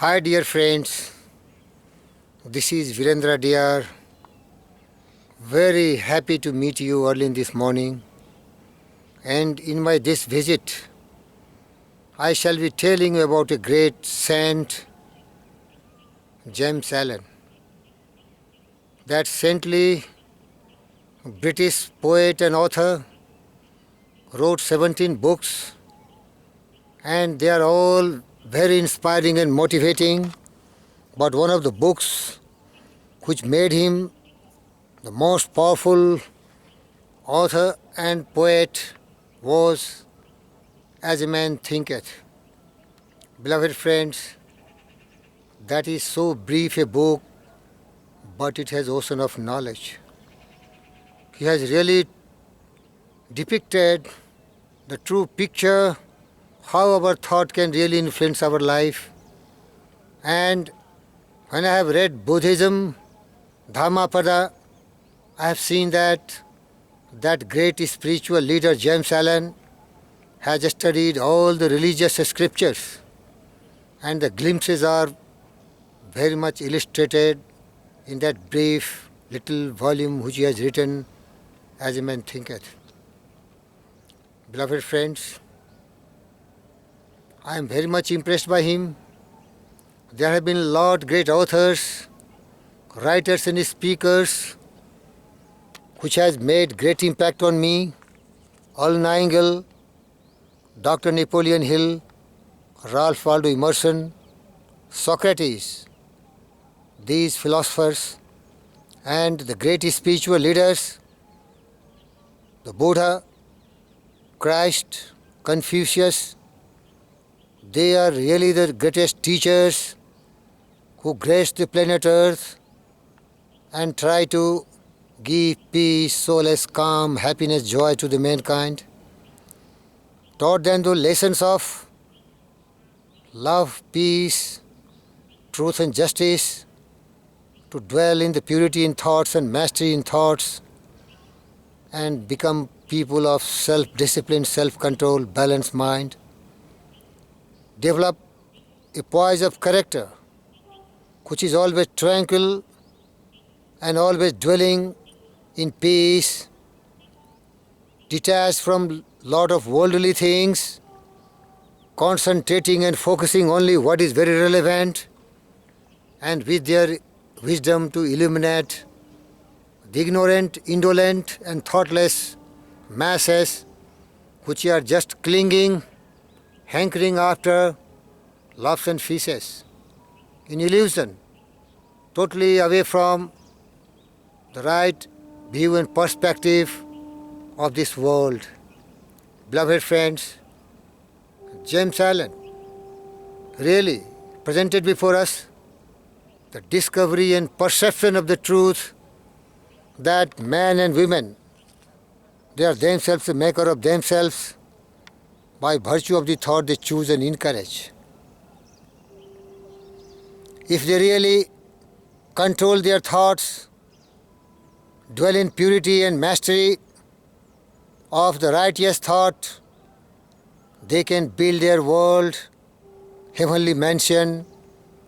Hi dear friends, this is Virendra dear. Very happy to meet you early in this morning. And in my this visit, I shall be telling you about a great saint, James Allen. That saintly British poet and author wrote 17 books, and they are all very inspiring and motivating. But one of the books which made him the most powerful author and poet was As a Man Thinketh. Beloved friends, that is so brief a book, but it has ocean of knowledge. He has really depicted the true picture, how our thought can really influence our life. And when I have read Buddhism, Dhammapada, I have seen that great spiritual leader James Allen has studied all the religious scriptures, and the glimpses are very much illustrated in that brief little volume which he has written, As a Man Thinketh. Beloved friends, I am very much impressed by him. There have been a lot great authors, writers and speakers which has made great impact on me. Earl Nightingale, Dr. Napoleon Hill, Ralph Waldo Emerson, Socrates, these philosophers and the great spiritual leaders, the Buddha, Christ, Confucius, they are really the greatest teachers who graced the planet Earth and try to give peace, solace, calm, happiness, joy to the mankind. Taught them the lessons of love, peace, truth and justice, to dwell in the purity in thoughts and mastery in thoughts, and become people of self-discipline, self-control, balanced mind. Develop a poise of character which is always tranquil and always dwelling in peace, detached from lot of worldly things, concentrating and focusing only what is very relevant, and with their wisdom to illuminate the ignorant, indolent and thoughtless masses which are just clinging, hankering after loves and feasts, in illusion, totally away from the right view and perspective of this world. Beloved friends, James Allen really presented before us the discovery and perception of the truth that men and women, they are themselves the maker of themselves by virtue of the thought they choose and encourage. If they really control their thoughts, dwell in purity and mastery of the righteous thought, they can build their world, heavenly mansion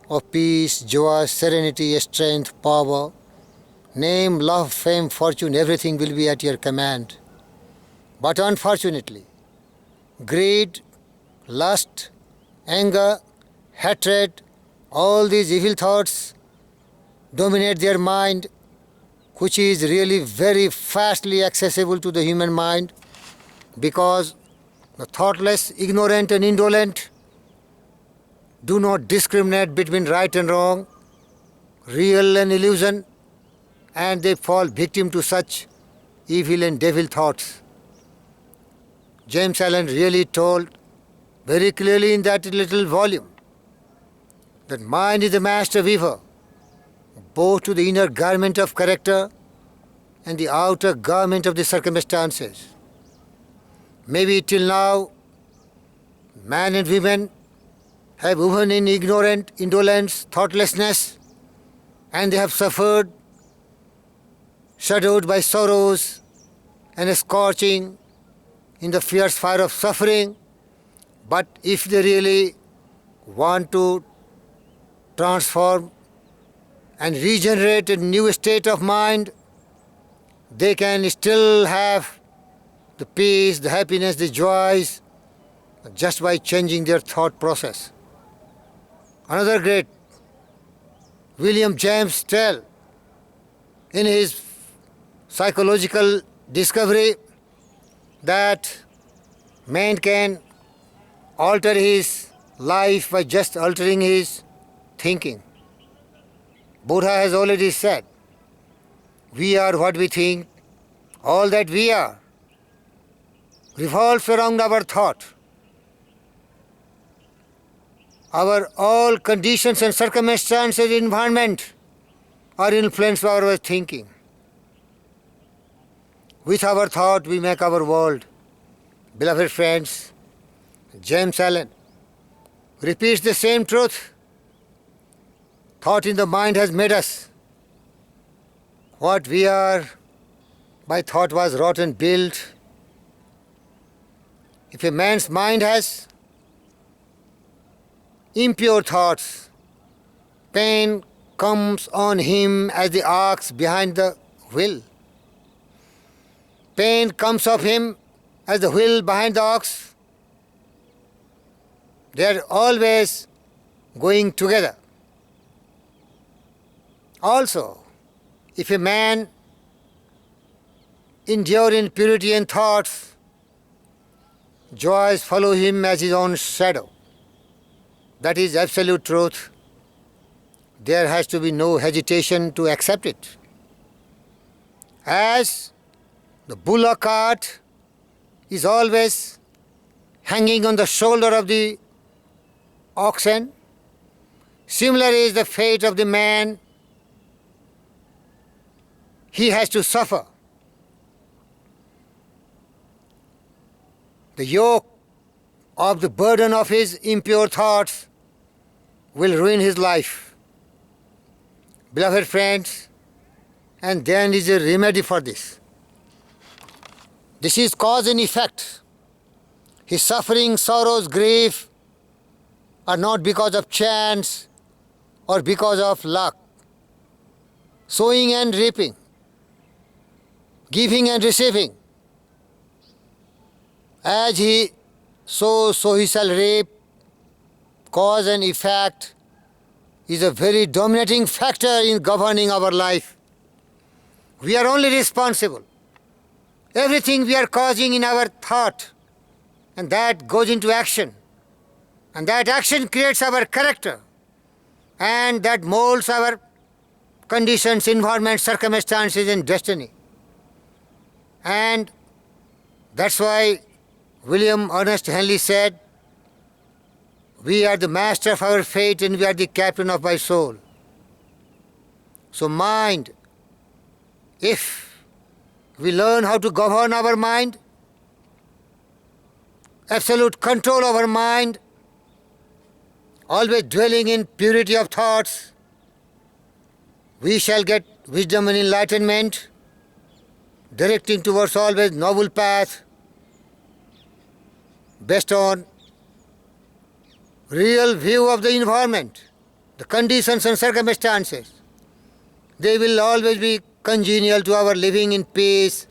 of peace, joy, serenity, strength, power. Name, love, fame, fortune, everything will be at your command. But unfortunately, greed, lust, anger, hatred, all these evil thoughts dominate their mind, which is really very fastly accessible to the human mind, because the thoughtless, ignorant and indolent do not discriminate between right and wrong, real and illusion, and they fall victim to such evil and devil thoughts. James Allen really told very clearly in that little volume that mind is the master weaver, both to the inner garment of character and the outer garment of the circumstances. Maybe till now, man and women have woven in ignorant, indolence, thoughtlessness, and they have suffered, shadowed by sorrows and scorching in the fierce fire of suffering. But if they really want to transform and regenerate a new state of mind, they can still have the peace, the happiness, the joys, just by changing their thought process. Another great, William James Tell, in his psychological discovery that man can alter his life by just altering his thinking. Buddha has already said, we are what we think, all that we are revolves around our thought. Our all conditions and circumstances, environment are influenced by our thinking. With our thought, we make our world. Beloved friends, James Allen repeats the same truth. Thought in the mind has made us. What we are by thought was wrought and built. If a man's mind has impure thoughts, pain comes on him as the ox behind the wheel. Pain comes of him as the wheel behind the ox. They are always going together. Also, if a man endure in purity and thoughts, joys follow him as his own shadow. That is absolute truth. There has to be no hesitation to accept it. As the bullock cart is always hanging on the shoulder of the oxen, similar is the fate of the man. He has to suffer. The yoke of the burden of his impure thoughts will ruin his life. Beloved friends, and then is a remedy for this. This is cause and effect. His suffering, sorrows, grief are not because of chance or because of luck. Sowing and reaping, giving and receiving. As he sows, so he shall reap. Cause and effect is a very dominating factor in governing our life. We are only responsible. Everything we are causing in our thought, and that goes into action. And that action creates our character, and that molds our conditions, environment, circumstances, and destiny. And that's why William Ernest Henley said, we are the master of our fate and we are the captain of our soul. So mind, if we learn how to govern our mind, absolute control of our mind, always dwelling in purity of thoughts, we shall get wisdom and enlightenment, directing towards always noble path, based on real view of the environment, the conditions and circumstances. They will always be congenial to our living in peace,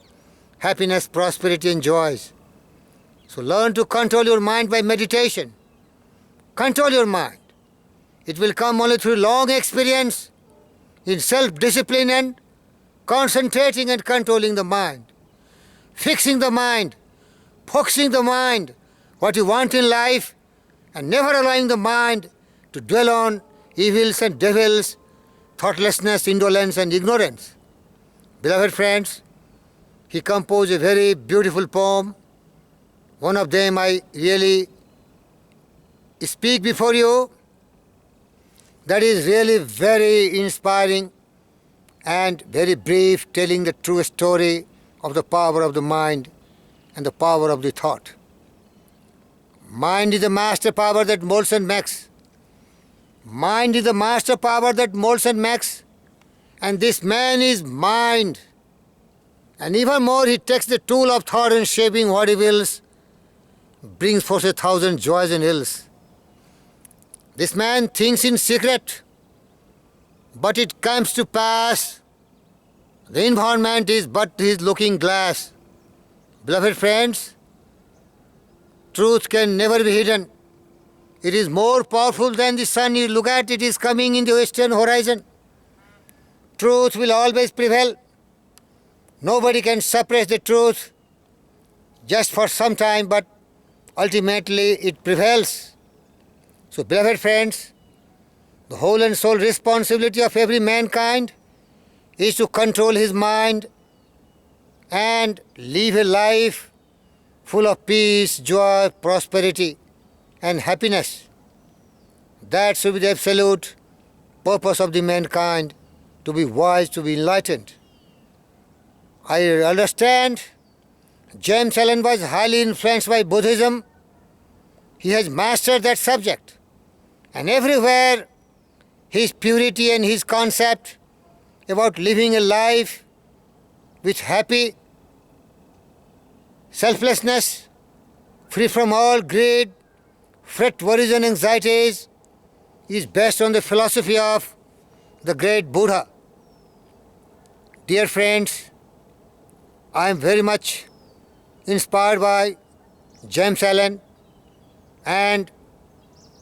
happiness, prosperity, and joys. So learn to control your mind by meditation. Control your mind. It will come only through long experience in self-discipline and concentrating and controlling the mind, fixing the mind, focusing the mind, what you want in life, and never allowing the mind to dwell on evils and devils, thoughtlessness, indolence, and ignorance. Beloved friends, he composed a very beautiful poem. One of them I really speak before you. That is really very inspiring and very brief, telling the true story of the power of the mind and the power of the thought. Mind is the master power that molds and makes. Mind is the master power that molds and makes. And this man is mind. And even more, he takes the tool of thought and shaping what he wills, brings forth 1,000 joys and ills. This man thinks in secret But it comes to pass, the environment is but his looking glass. Beloved friends, truth can never be hidden. It is more powerful than the sun. You look at it is coming in the western horizon. Truth will always prevail. Nobody can suppress the truth just for some time, but ultimately it prevails. So, beloved friends, the whole and sole responsibility of every mankind is to control his mind and live a life full of peace, joy, prosperity, and happiness. That should be the absolute purpose of the mankind, to be wise, to be enlightened. I understand James Allen was highly influenced by Buddhism. He has mastered that subject. And everywhere his purity and his concept about living a life with happy selflessness, free from all greed, fret, worries and anxieties, is based on the philosophy of the great Buddha. Dear friends, I am very much inspired by James Allen, and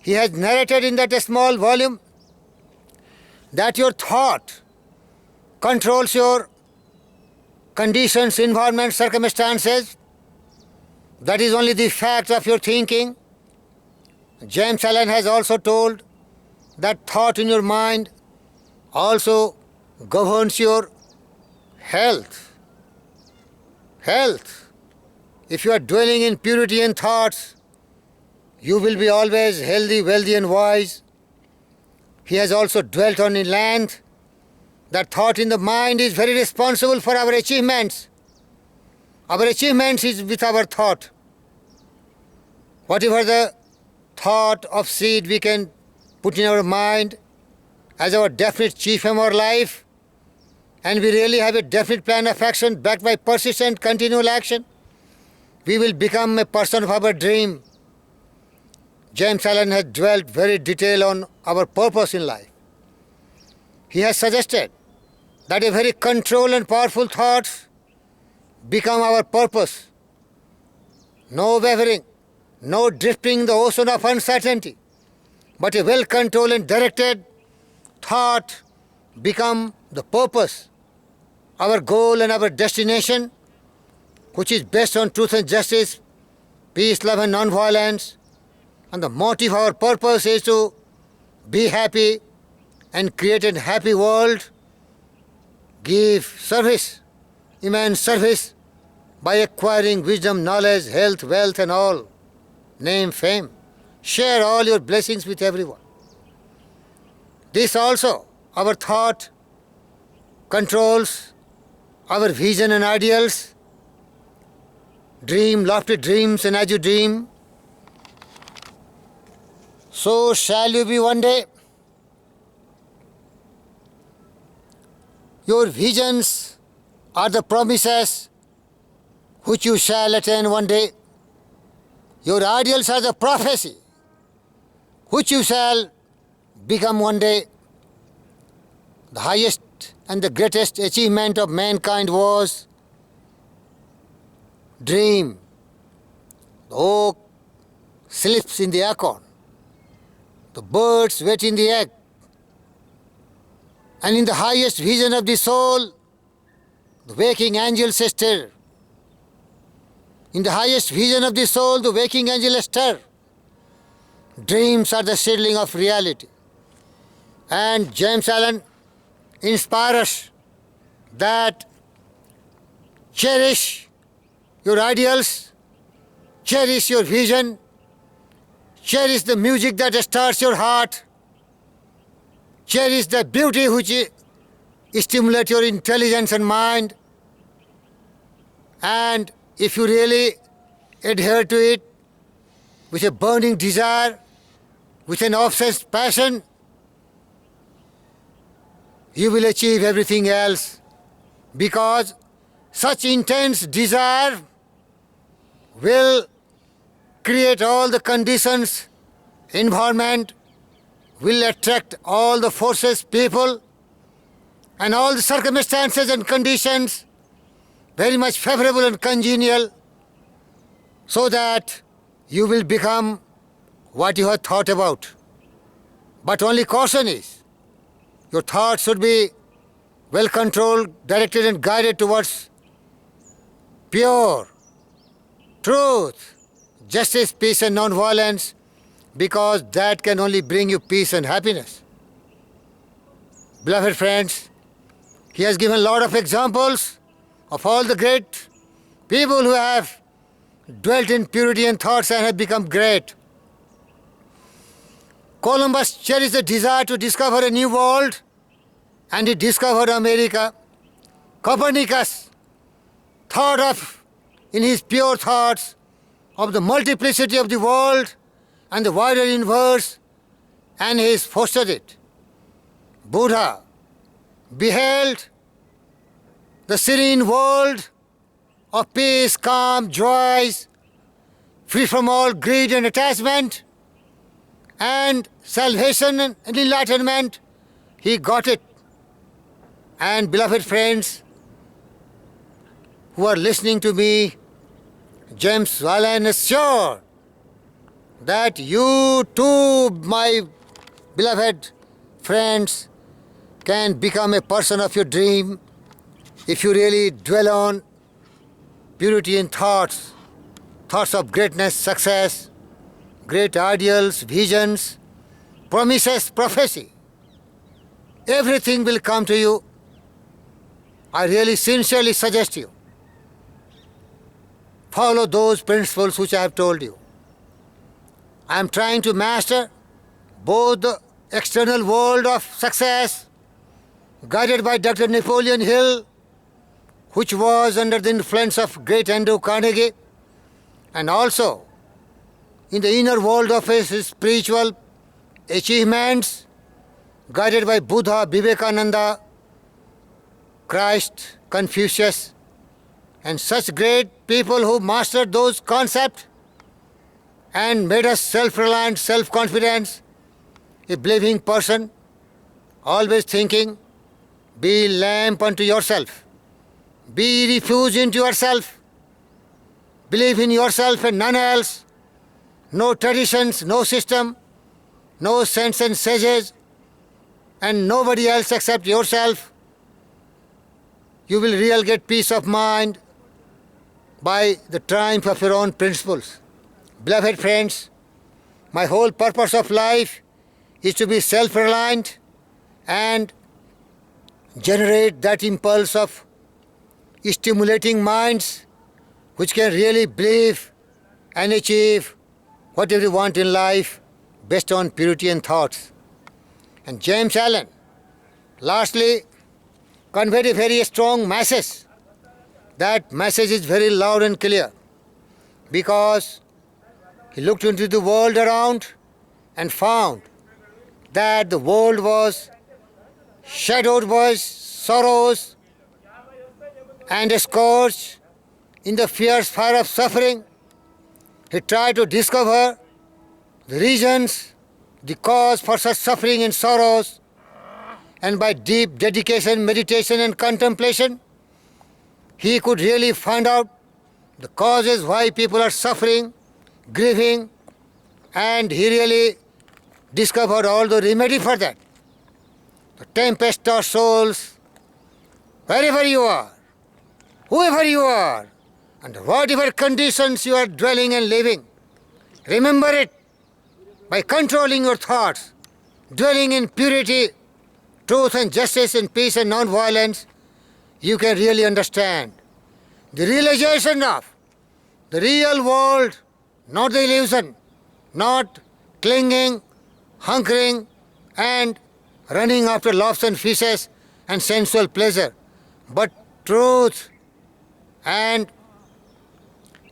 he has narrated in that small volume that your thought controls your conditions, environment, circumstances. That is only the fact of your thinking. James Allen has also told that thought in your mind also governs your health. Health. If you are dwelling in purity in thoughts, you will be always healthy, wealthy and wise. He has also dwelt on in length that thought in the mind is very responsible for our achievements. Our achievements is with our thought. Whatever the thought of seed we can put in our mind as our definite chief aim of our life, and we really have a definite plan of action backed by persistent, continual action, we will become a person of our dream. James Allen has dwelt very detailed on our purpose in life. He has suggested that a very controlled and powerful thoughts become our purpose. No wavering, no drifting in the ocean of uncertainty, but a well-controlled and directed thought become the purpose, our goal and our destination, which is based on truth and justice, peace, love and non-violence. And the motive of our purpose is to be happy and create a happy world, give service, immense service, by acquiring wisdom, knowledge, health, wealth and all, name, fame. Share all your blessings with everyone. This also, our thought controls our vision and ideals. Dream lofty dreams, and as you dream, so shall you be one day. Your visions are the promises which you shall attain one day. Your ideals are the prophecy which you shall become one day. The highest and the greatest achievement of mankind was dream. The oak sleeps in the acorn. The birds wait in the egg. And in the highest vision of the soul, the waking angels stir. In the highest vision of the soul, the waking angels stir. Dreams are the seedling of reality. And James Allen inspires us that cherish your ideals, cherish your vision, cherish the music that stirs your heart, cherish the beauty which stimulates your intelligence and mind. And if you really adhere to it with a burning desire, with an obsessed passion, you will achieve everything else, because such intense desire will create all the conditions, environment, will attract all the forces, people and all the circumstances and conditions very much favorable and congenial, so that you will become what you have thought about. But only caution is, your thoughts should be well controlled, directed and guided towards pure truth, justice, peace and non-violence, because that can only bring you peace and happiness. Beloved friends, he has given a lot of examples of all the great people who have dwelt in purity and thoughts and have become great. Columbus cherished the desire to discover a new world, and he discovered America. Copernicus thought of, in his pure thoughts, of the multiplicity of the world and the wider universe, and he fostered it. Buddha beheld the serene world of peace, calm, joys, free from all greed and attachment, and salvation and enlightenment. He got it. And beloved friends who are listening to me, James Allen is sure that you too, my beloved friends, can become a person of your dream if you really dwell on purity in thoughts, thoughts of greatness, success, great ideals, visions, promises, prophecy. Everything will come to you. I really sincerely suggest you, follow those principles which I have told you. I am trying to master both the external world of success, guided by Dr. Napoleon Hill, which was under the influence of great Andrew Carnegie, and also in the inner world of his spiritual achievements, guided by Buddha, Vivekananda, Christ, Confucius, and such great people who mastered those concepts and made us self-reliant, self-confident, a believing person, always thinking, be lamp unto yourself, be refuge into yourself, believe in yourself and none else, no traditions, no system, no saints and sages, and nobody else except yourself. You will really get peace of mind by the triumph of your own principles. Beloved friends, my whole purpose of life is to be self-reliant and generate that impulse of stimulating minds which can really believe and achieve whatever you want in life based on purity and thoughts. And James Allen, lastly, conveyed a very strong message. That message is very loud and clear, because he looked into the world around and found that the world was shadowed by sorrows and scourged in the fierce fire of suffering. He tried to discover the reasons, the cause for such suffering and sorrows, and by deep dedication, meditation and contemplation, he could really find out the causes why people are suffering, grieving, and he really discovered all the remedy for that. The tempest-tossed souls, wherever you are, whoever you are, under whatever conditions you are dwelling and living, remember it by controlling your thoughts, dwelling in purity, truth and justice and peace and non-violence. You can really understand the realization of the real world, not the illusion, not clinging, hunkering, and running after loaves and fishes and sensual pleasure, but truth. And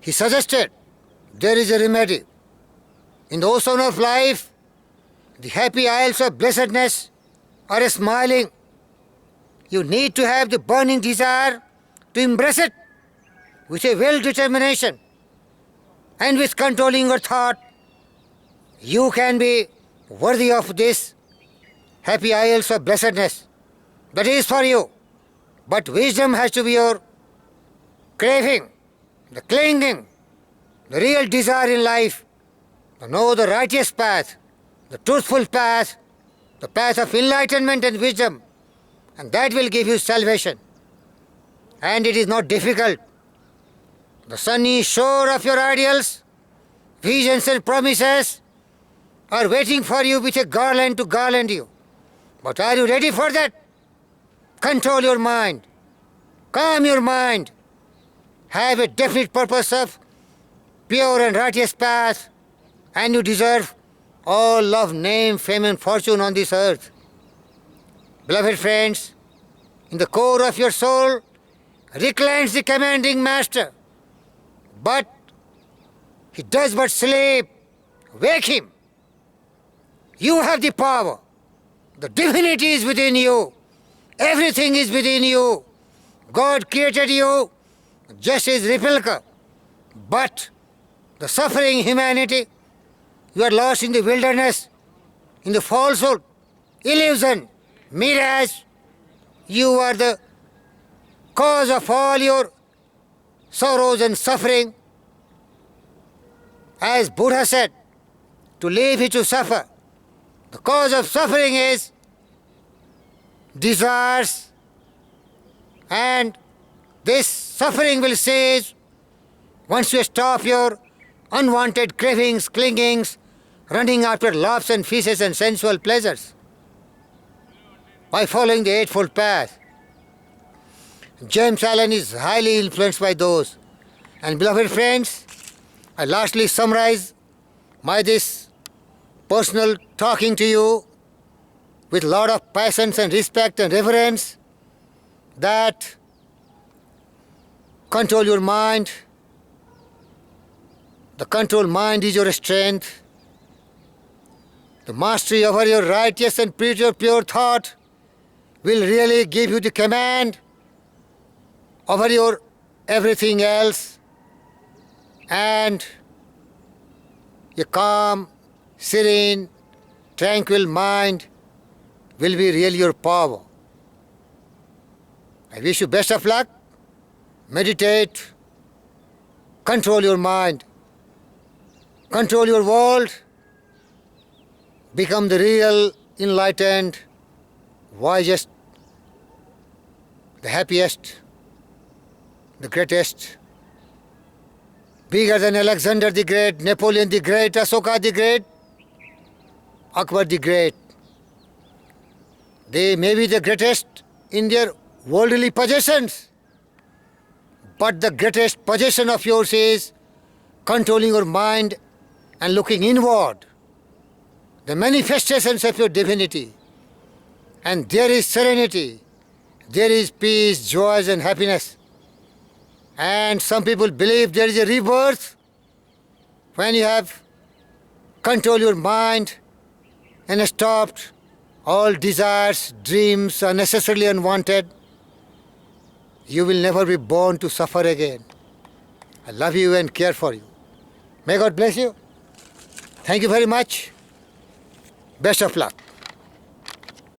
he suggested there is a remedy. In the ocean of life, the happy isles of blessedness are smiling. You need to have the burning desire to embrace it with a will determination, and with controlling your thought, you can be worthy of this happy isles of blessedness. That is for you. But wisdom has to be your craving, the clinging, the real desire in life, to know the righteous path, the truthful path, the path of enlightenment and wisdom, and that will give you salvation. And it is not difficult. The sunny shore of your ideals, visions and promises are waiting for you with a garland to garland you. But are you ready for that? Control your mind. Calm your mind. Have a definite purpose of pure and righteous path, and you deserve all love, name, fame and fortune on this earth. Beloved friends, in the core of your soul reclines the commanding master, but he does but sleep. Wake him. You have the power. The divinity is within you. Everything is within you. God created you just as replica. But the suffering humanity, you are lost in the wilderness, in the falsehood, illusion, mirage. You are the cause of all your sorrows and suffering. As Buddha said, to live is to suffer. The cause of suffering is desires, and this suffering will cease once you stop your unwanted cravings, clingings, running after loves and feasts and sensual pleasures by following the Eightfold Path. James Allen is highly influenced by those. And beloved friends, I lastly summarize this personal talking to you with a lot of passion and respect and reverence, that control your mind. The controlled mind is your strength. The mastery over your righteous and pure thought will really give you the command over your everything else, and a calm, serene, tranquil mind will be really your power. I wish you best of luck. Meditate. Control your mind. Control your world. Become the real, enlightened, wisest, the happiest, the greatest, bigger than Alexander the Great, Napoleon the Great, Ashoka the Great, Akbar the Great. They may be the greatest in their worldly possessions, but the greatest possession of yours is controlling your mind and looking inward, the manifestations of your divinity. And there is serenity, there is peace, joy and happiness. And some people believe there is a rebirth when you have controlled your mind and stopped all desires, dreams, unnecessarily unwanted. You will never be born to suffer again. I love you and care for you. May God bless you. Thank you very much. Best of luck.